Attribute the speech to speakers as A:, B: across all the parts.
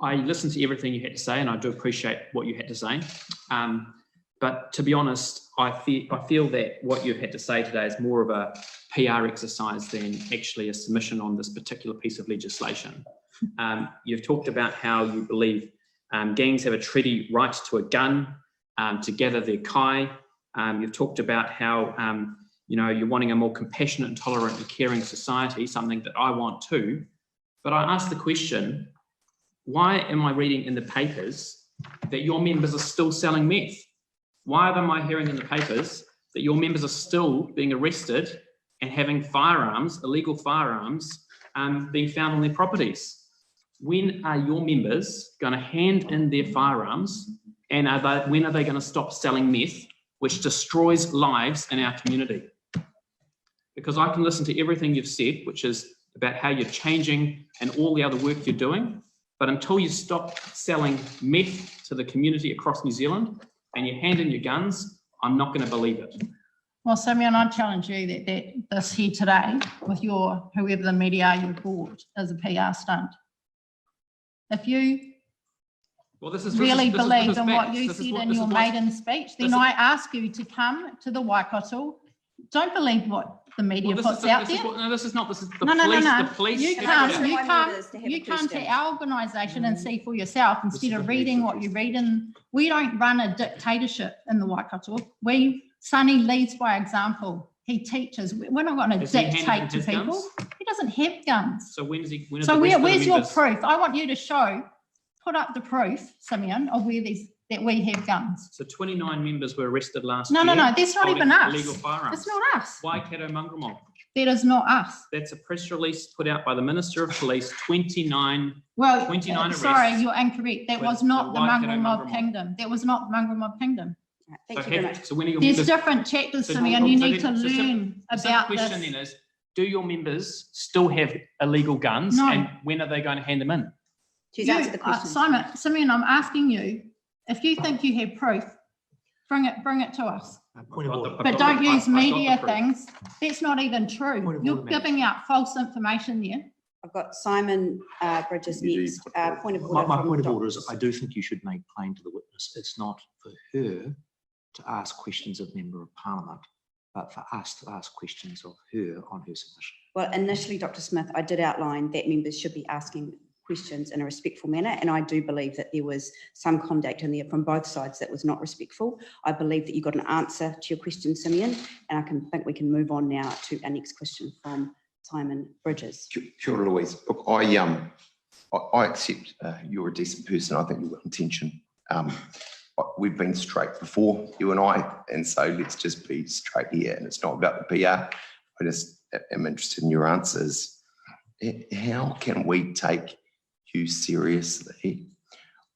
A: I listened to everything you had to say, and I do appreciate what you had to say. But to be honest, I feel that what you've had to say today is more of a PR exercise than actually a submission on this particular piece of legislation. You've talked about how you believe gangs have a treaty right to a gun, to gather their kai. You've talked about how you're wanting a more compassionate and tolerant and caring society, something that I want too. But I ask the question, why am I reading in the papers that your members are still selling meth? Why am I hearing in the papers that your members are still being arrested and having firearms, illegal firearms, being found on their properties? When are your members going to hand in their firearms, and when are they going to stop selling meth, which destroys lives in our community? Because I can listen to everything you've said, which is about how you're changing and all the other work you're doing, but until you stop selling meth to the community across New Zealand and you hand in your guns, I'm not going to believe it.
B: Well, Simeon, I challenge you that this here today with whoever the media you bought is a PR stunt. If you really believe in what you said in your maiden speech, then I ask you to come to the Waikato. Don't believe what the media puts out there.
A: This is the police.
B: You come to our organisation and see for yourself instead of reading what you read. And we don't run a dictatorship in the Waikato. Sonny leads by example. He teaches. We're not going to dictate to people. He doesn't have guns.
A: So where's
B: your proof? I want you to put up the proof, Simeon, of that we have guns.
A: So 29 members were arrested last year.
B: No, that's not even us.
A: Illegal firearms.
B: It's not us.
A: Waikato Mongrel Mob.
B: That is not us.
A: That's a press release put out by the Minister of Police. 29 arrests.
B: Sorry, you're incorrect. That was not the Mongrel Mob Kingdom. That was not the Mongrel Mob Kingdom.
C: Thank you very much.
A: So when are your
B: There's
A: members,
B: different chapters, Simeon. You need to learn about this.
A: The question then is, do your members still have illegal guns?
B: No.
A: And when are they going to hand them in?
C: She's answered the question.
B: Simeon, I'm asking you, if you think you have proof, bring it to us. But don't use media things. That's not even true. You're giving out false information there.
C: I've got Simon Bridges next. Point of order.
D: My point of order is I do think you should make plain to the witness it's not for her to ask questions of Member of Parliament, but for us to ask questions of her on her submission.
C: Well, initially, Dr. Smith, I did outline that members should be asking questions in a respectful manner, and I do believe that there was some conduct in there from both sides that was not respectful. I believe that you got an answer to your question, Simeon, and I think we can move on now to our next question from Simon Bridges.
E: Sure, Louise. Look, I accept you're a decent person. I think you're well intentioned. We've been straight before, you and I, and so let's just be straight here. And it's not about the PR. I just am interested in your answers. How can we take you seriously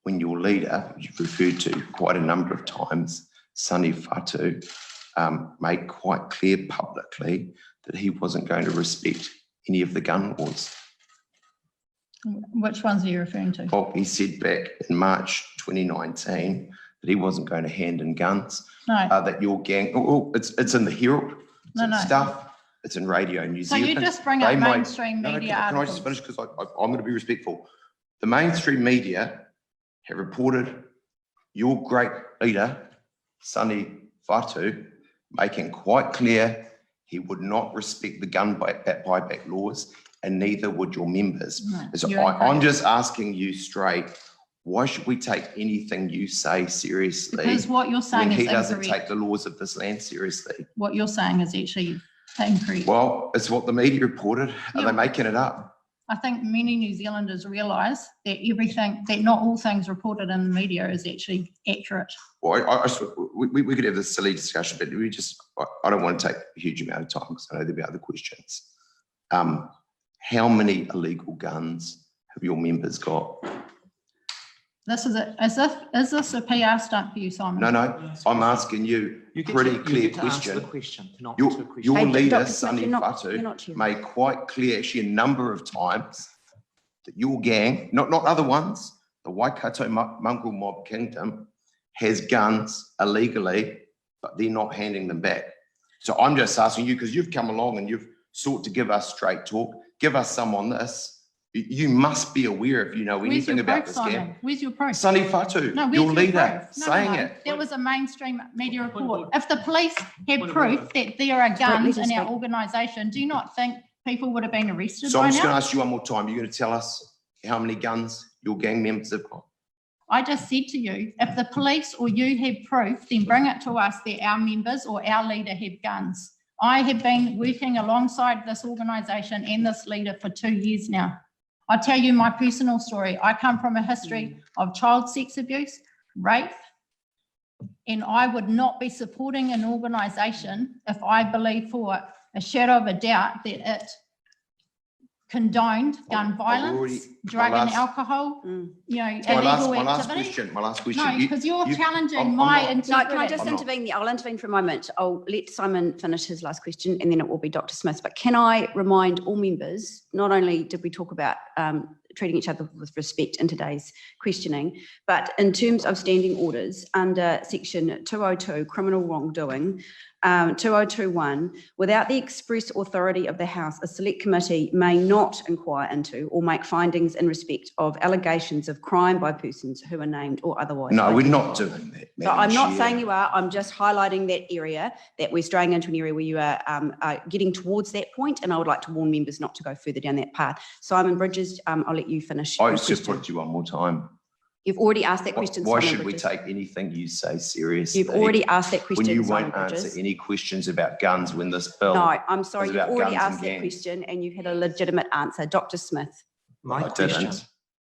E: when your leader, which you've referred to quite a number of times, Sonny Fatu, made quite clear publicly that he wasn't going to respect any of the gun laws?
B: Which ones are you referring to?
E: Well, he said back in March 2019 that he wasn't going to hand in guns.
B: No.
E: That your gang, it's in the Herald, stuff, it's in Radio New Zealand.
B: So you just bring up mainstream media
E: articles. Can I just finish, because I'm going to be respectful. The mainstream media have reported your great leader, Sonny Fatu, making quite clear he would not respect the gun buyback laws, and neither would your members.
B: No,
E: so I'm just asking you straight, why should we take anything you say seriously?
B: Because what you're saying
E: when
B: is
E: he doesn't
B: incorrect.
E: take the laws of this land seriously.
B: What you're saying is actually incorrect.
E: Well, it's what the media reported. Are they making it up?
B: I think many New Zealanders realise that not all things reported in the media is actually accurate.
E: Well, we could have this silly discussion, but I don't want to take a huge amount of time because I know there'll be other questions. How many illegal guns have your members got?
B: Is this a PR stunt for you, Simon?
E: No, I'm asking you a pretty clear question. Your leader, Sonny Fatu, made quite clear actually a number of times that your gang, not other ones, the Waikato-Mongrel Mob Kingdom, has guns illegally, but they're not handing them back. So I'm just asking you, because you've come along and you've sought to give us straight talk, give us some on this. You must be aware if you know
B: Where's
E: anything
B: your
E: about
B: proof,
E: this,
B: Simon?
E: Gab.
B: Where's your proof?
E: Sonny Fatu,
B: No, where's
E: your
B: your
E: leader,
B: proof? No,
E: saying
B: no.
E: it.
B: There was a mainstream media
A: Point of
B: report.
A: order.
B: If the police had
A: Point of
B: proof
A: order.
B: that there are guns
C: let us
B: in our
C: speak.
B: organisation, do you not think people would have been arrested
E: So
B: by
E: I'm just going to
B: now?
E: ask you one more time. You're going to tell us how many guns your gang members have got.
B: I just said to you, if the police or you have proof, then bring it to us that our members or our leader have guns. I have been working alongside this organisation and this leader for 2 years now. I'll tell you my personal story. I come from a history of child sex abuse, rape, and I would not be supporting an organisation if I believe for a shadow of a doubt that it condoned gun
E: I've already-
B: violence, drug and
E: last-
B: alcohol,
C: Mm.
B: you know,
E: My
B: illegal
E: last
B: activity.
E: question, my last question.
B: No,
E: You-
B: because you're
E: you-
B: challenging
E: I'm
B: my
E: not.
B: integrity.
C: No, can I just
E: I'm not.
C: intervene there? I'll intervene for a moment. I'll let Simon finish his last question and then it will be Dr. Smith. But can I remind all members, not only did we talk about treating each other with respect in today's questioning, but in terms of standing orders under section 202, criminal wrongdoing, 2021, without the express authority of the House, a select committee may not inquire into or make findings in respect of allegations of crime by persons who are named or otherwise.
E: No, we're not
C: identified.
E: doing that.
C: So
E: Madam
C: I'm not
E: Chair.
C: saying you are, I'm just highlighting that area, that we're straying into an area where you are getting towards that point, and I would like to warn members not to go further down that path. Simon Bridges, I'll let you finish.
E: I
C: your
E: was just
C: question.
E: put you one more time.
C: You've already asked that question,
E: Why
C: Simon
E: should we
C: Bridges.
E: take anything you say seriously?
C: You've already asked that
E: When
C: question,
E: you
C: Simon
E: won't answer
C: Bridges.
E: any questions about guns when this bill.
C: No, I'm sorry,
E: is
C: you've
E: about
C: already
E: guns and
C: asked that
E: gangs.
C: question and you've had a legitimate answer. Dr. Smith.
D: My
E: I didn't.
D: question,